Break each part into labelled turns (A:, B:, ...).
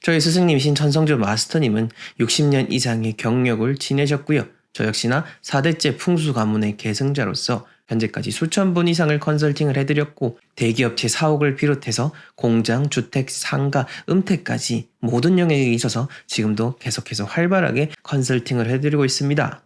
A: 저희 스승님이신 천성주 마스터님은 60년 이상의 경력을 지내셨고요. 저 역시나 4대째 풍수 가문의 계승자로서 현재까지 수천 분 이상을 컨설팅을 해드렸고 대기업체 사옥을 비롯해서 공장, 주택, 상가, 음택까지 모든 영역에 있어서 지금도 계속해서 활발하게 컨설팅을 해드리고 있습니다.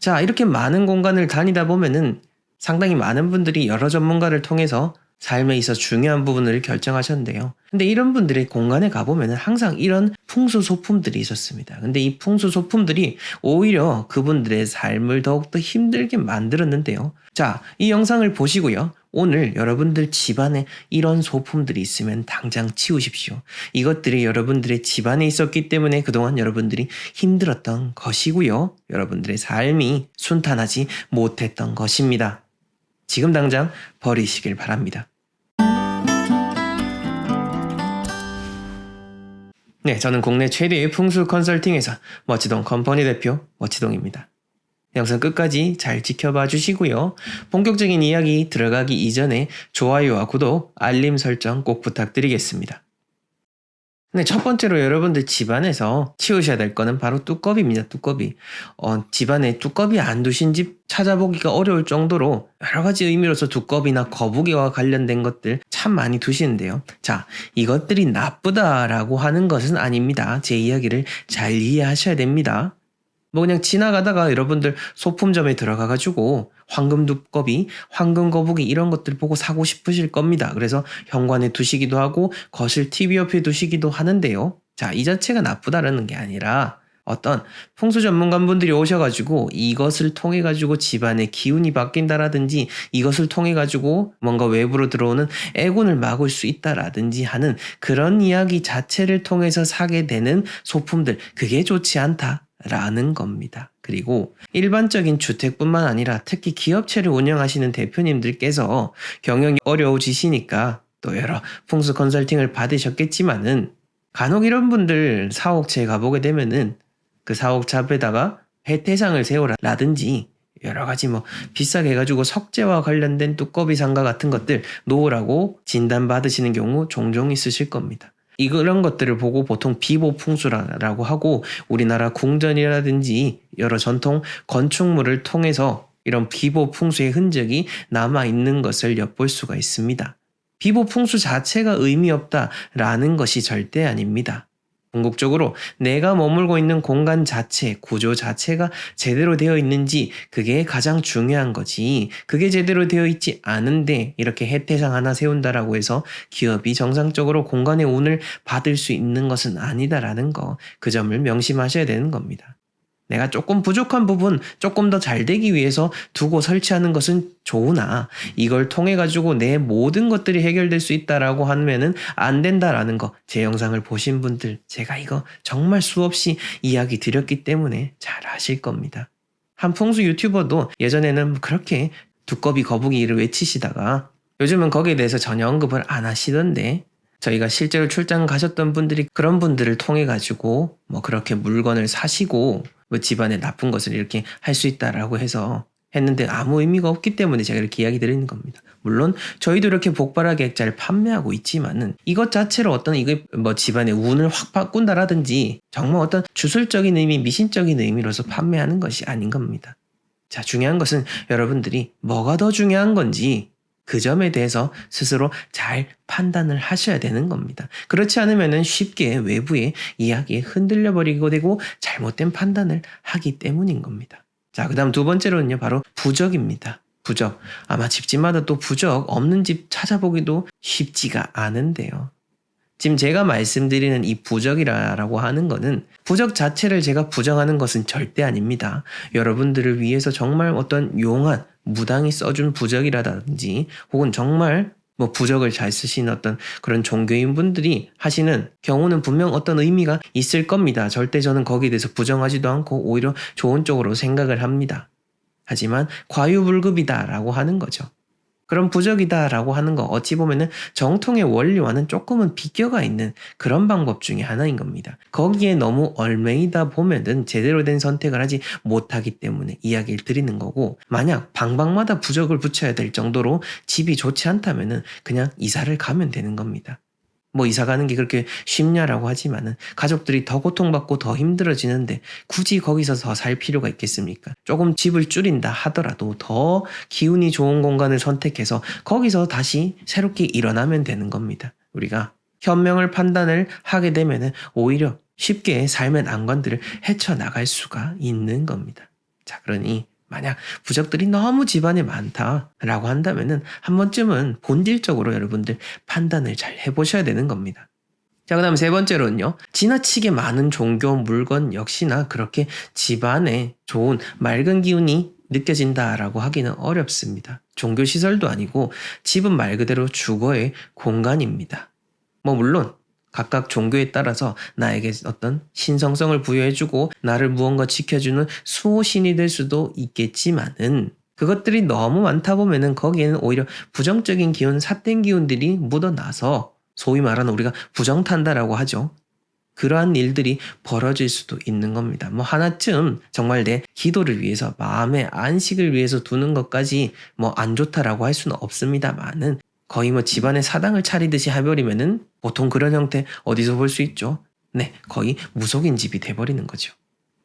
A: 자, 이렇게 많은 공간을 다니다 보면은 상당히 많은 분들이 여러 전문가를 통해서 삶에 있어 중요한 부분을 결정하셨는데요. 근데 이런 분들의 공간에 가보면 항상 이런 풍수 소품들이 있었습니다. 근데 이 풍수 소품들이 오히려 그분들의 삶을 더욱더 힘들게 만들었는데요. 자, 이 영상을 보시고요. 오늘 여러분들 집안에 이런 소품들이 있으면 당장 치우십시오. 이것들이 여러분들의 집안에 있었기 때문에 그동안 여러분들이 힘들었던 것이고요. 여러분들의 삶이 순탄하지 못했던 것입니다. 지금 당장 버리시길 바랍니다. 네, 저는 국내 최대의 풍수 컨설팅 회사 멋지동 컴퍼니 대표 멋지동입니다. 영상 끝까지 잘 지켜봐 주시고요. 본격적인 이야기 들어가기 이전에 좋아요와 구독, 알림 설정 꼭 부탁드리겠습니다. 네, 첫 번째로 여러분들 집안에서 치우셔야 될 거는 바로 뚜껑입니다. 뚜껑이. 집안에 뚜껑이 안 두신 집 찾아보기가 어려울 정도로 여러 가지 의미로서 두꺼비나 거북이와 관련된 것들 참 많이 두시는데요. 자, 이것들이 나쁘다라고 하는 것은 아닙니다. 제 이야기를 잘 이해하셔야 됩니다. 뭐 그냥 지나가다가 여러분들 소품점에 들어가가지고 황금 두꺼비, 황금 거북이 이런 것들 보고 사고 싶으실 겁니다. 그래서 현관에 두시기도 하고 거실 TV 옆에 두시기도 하는데요. 자, 이 자체가 나쁘다라는 게 아니라 어떤 풍수 전문가분들이 오셔가지고 이것을 통해가지고 집안의 기운이 바뀐다라든지 이것을 통해가지고 뭔가 외부로 들어오는 애군을 막을 수 있다라든지 하는 그런 이야기 자체를 통해서 사게 되는 소품들, 그게 좋지 않다. 라는 겁니다. 그리고 일반적인 주택뿐만 아니라 특히 기업체를 운영하시는 대표님들께서 경영이 어려워지시니까 또 여러 풍수 컨설팅을 받으셨겠지만은 간혹 이런 분들 사옥체에 가보게 되면은 그 사옥차 앞에다가 해태상을 세우라든지 여러 가지 뭐 비싸게 해가지고 석재와 관련된 두꺼비 상가 같은 것들 놓으라고 진단받으시는 경우 종종 있으실 겁니다. 이런 것들을 보고 보통 비보풍수라고 하고 우리나라 궁전이라든지 여러 전통 건축물을 통해서 이런 비보풍수의 흔적이 남아있는 것을 엿볼 수가 있습니다. 비보풍수 자체가 의미 없다라는 것이 절대 아닙니다. 궁극적으로 내가 머물고 있는 공간 자체, 구조 자체가 제대로 되어 있는지 그게 가장 중요한 거지. 그게 제대로 되어 있지 않은데 이렇게 해태상 하나 세운다라고 해서 기업이 정상적으로 공간의 운을 받을 수 있는 것은 아니다라는 거. 그 점을 명심하셔야 되는 겁니다. 내가 조금 부족한 부분 조금 더 잘 되기 위해서 두고 설치하는 것은 좋으나 이걸 통해 가지고 내 모든 것들이 해결될 수 있다라고 하면은 안 된다라는 거. 제 영상을 보신 분들 제가 이거 정말 수없이 이야기 드렸기 때문에 잘 아실 겁니다. 한 풍수 유튜버도 예전에는 그렇게 두꺼비 거북이를 외치시다가 요즘은 거기에 대해서 전혀 언급을 안 하시던데 저희가 실제로 출장 가셨던 분들이 그런 분들을 통해 가지고 뭐 그렇게 물건을 사시고 뭐 집안에 나쁜 것을 이렇게 할 수 있다라고 해서 했는데 아무 의미가 없기 때문에 제가 이렇게 이야기 드리는 겁니다. 물론 저희도 이렇게 복발하게 액자를 판매하고 있지만은 이것 자체로 어떤 이게 뭐 집안의 운을 확 바꾼다라든지 정말 어떤 주술적인 의미, 미신적인 의미로서 판매하는 것이 아닌 겁니다. 자, 중요한 것은 여러분들이 뭐가 더 중요한 건지 그 점에 대해서 스스로 잘 판단을 하셔야 되는 겁니다. 그렇지 않으면 쉽게 외부의 이야기에 흔들려 버리게 되고 잘못된 판단을 하기 때문인 겁니다. 자, 그 다음 두 번째로는요, 바로 부적입니다. 부적. 아마 집집마다 또 부적 없는 집 찾아보기도 쉽지가 않은데요. 지금 제가 말씀드리는 이 부적이라고 하는 거는 부적 자체를 제가 부정하는 것은 절대 아닙니다. 여러분들을 위해서 정말 어떤 용한 무당이 써준 부적이라든지 혹은 정말 뭐 부적을 잘 쓰시는 어떤 그런 종교인 분들이 하시는 경우는 분명 어떤 의미가 있을 겁니다. 절대 저는 거기에 대해서 부정하지도 않고 오히려 좋은 쪽으로 생각을 합니다. 하지만 과유불급이다라고 하는 거죠. 그런 부적이다라고 하는 거 어찌 보면은 정통의 원리와는 조금은 비껴가 있는 그런 방법 중에 하나인 겁니다. 거기에 너무 얽매이다 보면은 제대로 된 선택을 하지 못하기 때문에 이야기를 드리는 거고 만약 방방마다 부적을 붙여야 될 정도로 집이 좋지 않다면은 그냥 이사를 가면 되는 겁니다. 뭐 이사 가는 게 그렇게 쉽냐라고 하지만은 가족들이 더 고통받고 더 힘들어지는데 굳이 거기서 더 살 필요가 있겠습니까? 조금 집을 줄인다 하더라도 더 기운이 좋은 공간을 선택해서 거기서 다시 새롭게 일어나면 되는 겁니다. 우리가 현명을 판단을 하게 되면은 오히려 쉽게 삶의 난관들을 헤쳐나갈 수가 있는 겁니다. 자, 그러니 만약 부적들이 너무 집안에 많다라고 한다면은 한 번쯤은 본질적으로 여러분들 판단을 잘 해보셔야 되는 겁니다. 자, 그 다음 세 번째로는요. 지나치게 많은 종교 물건 역시나 그렇게 집안에 좋은 맑은 기운이 느껴진다라고 하기는 어렵습니다. 종교시설도 아니고 집은 말 그대로 주거의 공간입니다. 뭐 물론 각각 종교에 따라서 나에게 어떤 신성성을 부여해주고 나를 무언가 지켜주는 수호신이 될 수도 있겠지만은 그것들이 너무 많다 보면은 거기에는 오히려 부정적인 기운, 삿된 기운들이 묻어나서 소위 말하는 우리가 부정탄다라고 하죠. 그러한 일들이 벌어질 수도 있는 겁니다. 뭐 하나쯤 정말 내 기도를 위해서 마음의 안식을 위해서 두는 것까지 뭐 안 좋다라고 할 수는 없습니다만은 거의 뭐 집안에 사당을 차리듯이 해버리면은 보통 그런 형태 어디서 볼 수 있죠? 네, 거의 무속인 집이 돼버리는 거죠.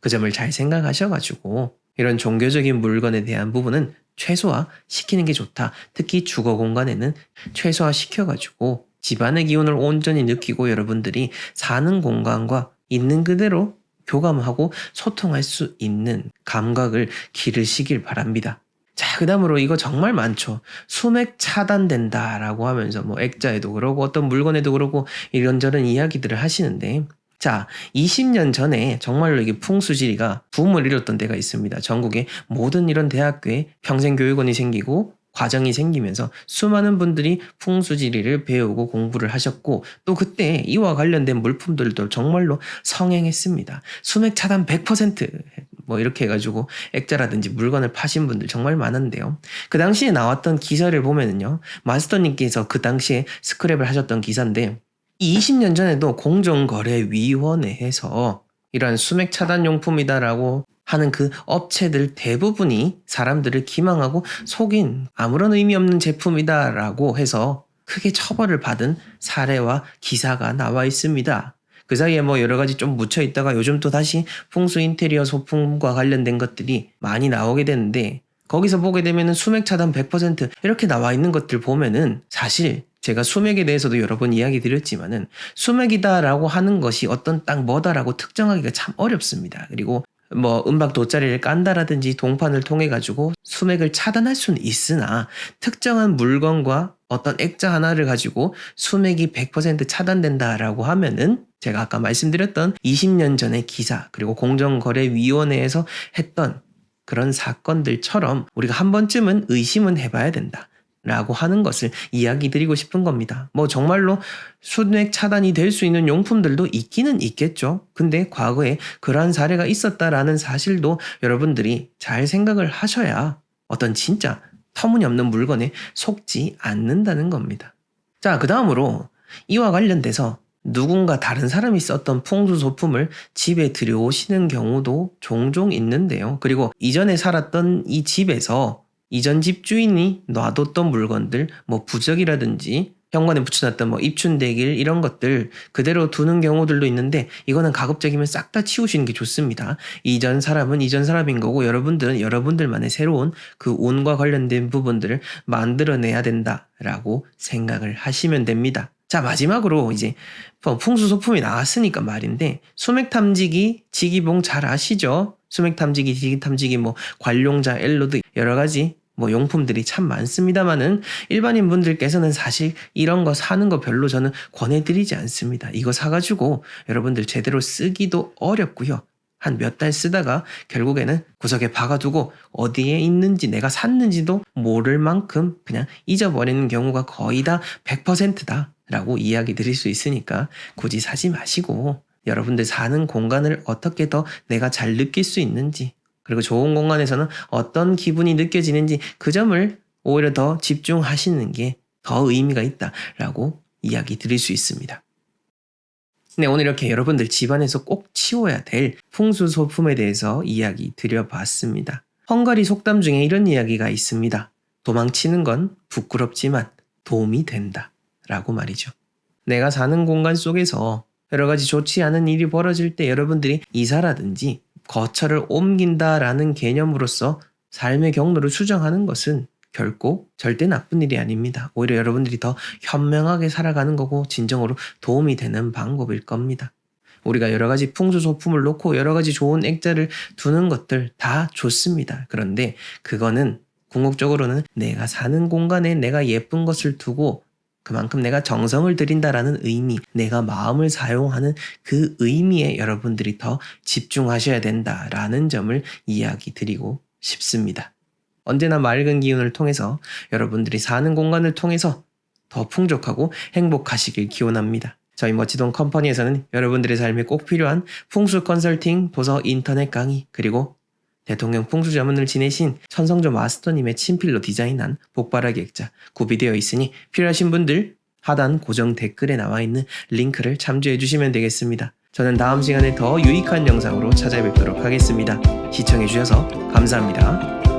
A: 그 점을 잘 생각하셔가지고 이런 종교적인 물건에 대한 부분은 최소화 시키는 게 좋다. 특히 주거 공간에는 최소화 시켜가지고 집안의 기운을 온전히 느끼고 여러분들이 사는 공간과 있는 그대로 교감하고 소통할 수 있는 감각을 기르시길 바랍니다. 자, 그 다음으로 이거 정말 많죠. 수맥 차단된다라고 하면서 뭐 액자에도 그러고 어떤 물건에도 그러고 이런저런 이야기들을 하시는데 자, 20년 전에 정말로 이게 풍수지리가 붐을 이뤘던 때가 있습니다. 전국의 모든 이런 대학교에 평생교육원이 생기고 과정이 생기면서 수많은 분들이 풍수지리를 배우고 공부를 하셨고 또 그때 이와 관련된 물품들도 정말로 성행했습니다. 수맥 차단 100%뭐 이렇게 해가지고 액자라든지 물건을 파신 분들 정말 많은데요. 그 당시에 나왔던 기사를 보면은요. 마스터님께서 그 당시에 스크랩을 하셨던 기사인데 20년 전에도 공정거래위원회에서 이러한 수맥 차단 용품이다라고 하는 그 업체들 대부분이 사람들을 기망하고 속인 아무런 의미 없는 제품이다라고 해서 크게 처벌을 받은 사례와 기사가 나와 있습니다. 그 사이에 뭐 여러 가지 좀 묻혀 있다가 요즘 또 다시 풍수 인테리어 소품과 관련된 것들이 많이 나오게 되는데 거기서 보게 되면은 수맥 차단 100% 이렇게 나와 있는 것들 보면은 사실 제가 수맥에 대해서도 여러 번 이야기 드렸지만은 수맥이다라고 하는 것이 어떤 딱 뭐다라고 특정하기가 참 어렵습니다. 그리고 뭐 음박 돗자리를 깐다라든지 동판을 통해 가지고 수맥을 차단할 수는 있으나 특정한 물건과 어떤 액자 하나를 가지고 수맥이 100% 차단된다라고 하면은 제가 아까 말씀드렸던 20년 전의 기사 그리고 공정거래위원회에서 했던 그런 사건들처럼 우리가 한 번쯤은 의심은 해봐야 된다. 라고 하는 것을 이야기 드리고 싶은 겁니다. 뭐 정말로 수맥 차단이 될 수 있는 용품들도 있기는 있겠죠. 근데 과거에 그러한 사례가 있었다라는 사실도 여러분들이 잘 생각을 하셔야 어떤 진짜 터무니없는 물건에 속지 않는다는 겁니다. 자, 그 다음으로 이와 관련돼서 누군가 다른 사람이 썼던 풍수 소품을 집에 들여오시는 경우도 종종 있는데요. 그리고 이전에 살았던 이 집에서 이전 집 주인이 놔뒀던 물건들, 뭐 부적이라든지 현관에 붙여놨던 뭐 입춘대길 이런 것들 그대로 두는 경우들도 있는데 이거는 가급적이면 싹 다 치우시는 게 좋습니다. 이전 사람은 이전 사람인 거고 여러분들은 여러분들만의 새로운 그 운과 관련된 부분들을 만들어내야 된다라고 생각을 하시면 됩니다. 자, 마지막으로 이제 풍수소품이 나왔으니까 말인데 수맥탐지기, 지기봉 잘 아시죠? 수맥탐지기, 지기탐지기, 뭐 관룡자, 엘로드 여러 가지 뭐 용품들이 참 많습니다만은 일반인 분들께서는 사실 이런 거 사는 거 별로 저는 권해드리지 않습니다. 이거 사가지고 여러분들 제대로 쓰기도 어렵고요. 한 몇 달 쓰다가 결국에는 구석에 박아두고 어디에 있는지 내가 샀는지도 모를 만큼 그냥 잊어버리는 경우가 거의 다 100%다 라고 이야기 드릴 수 있으니까 굳이 사지 마시고 여러분들 사는 공간을 어떻게 더 내가 잘 느낄 수 있는지 그리고 좋은 공간에서는 어떤 기분이 느껴지는지 그 점을 오히려 더 집중하시는 게 더 의미가 있다라고 이야기 드릴 수 있습니다. 네, 오늘 이렇게 여러분들 집안에서 꼭 치워야 될 풍수 소품에 대해서 이야기 드려봤습니다. 헝가리 속담 중에 이런 이야기가 있습니다. 도망치는 건 부끄럽지만 도움이 된다 라고 말이죠. 내가 사는 공간 속에서 여러 가지 좋지 않은 일이 벌어질 때 여러분들이 이사라든지 거처를 옮긴다라는 개념으로서 삶의 경로를 수정하는 것은 결코 절대 나쁜 일이 아닙니다. 오히려 여러분들이 더 현명하게 살아가는 거고 진정으로 도움이 되는 방법일 겁니다. 우리가 여러 가지 풍수소품을 놓고 여러 가지 좋은 액자를 두는 것들 다 좋습니다. 그런데 그거는 궁극적으로는 내가 사는 공간에 내가 예쁜 것을 두고 그만큼 내가 정성을 들인다라는 의미, 내가 마음을 사용하는 그 의미에 여러분들이 더 집중하셔야 된다라는 점을 이야기 드리고 싶습니다. 언제나 맑은 기운을 통해서 여러분들이 사는 공간을 통해서 더 풍족하고 행복하시길 기원합니다. 저희 멋지동 컴퍼니에서는 여러분들의 삶에 꼭 필요한 풍수 컨설팅, 도서 인터넷 강의, 그리고 대통령 풍수 자문을 지내신 천성조 마스터님의 친필로 디자인한 복바라기 액자 구비되어 있으니 필요하신 분들 하단 고정 댓글에 나와 있는 링크를 참조해 주시면 되겠습니다. 저는 다음 시간에 더 유익한 영상으로 찾아뵙도록 하겠습니다. 시청해 주셔서 감사합니다.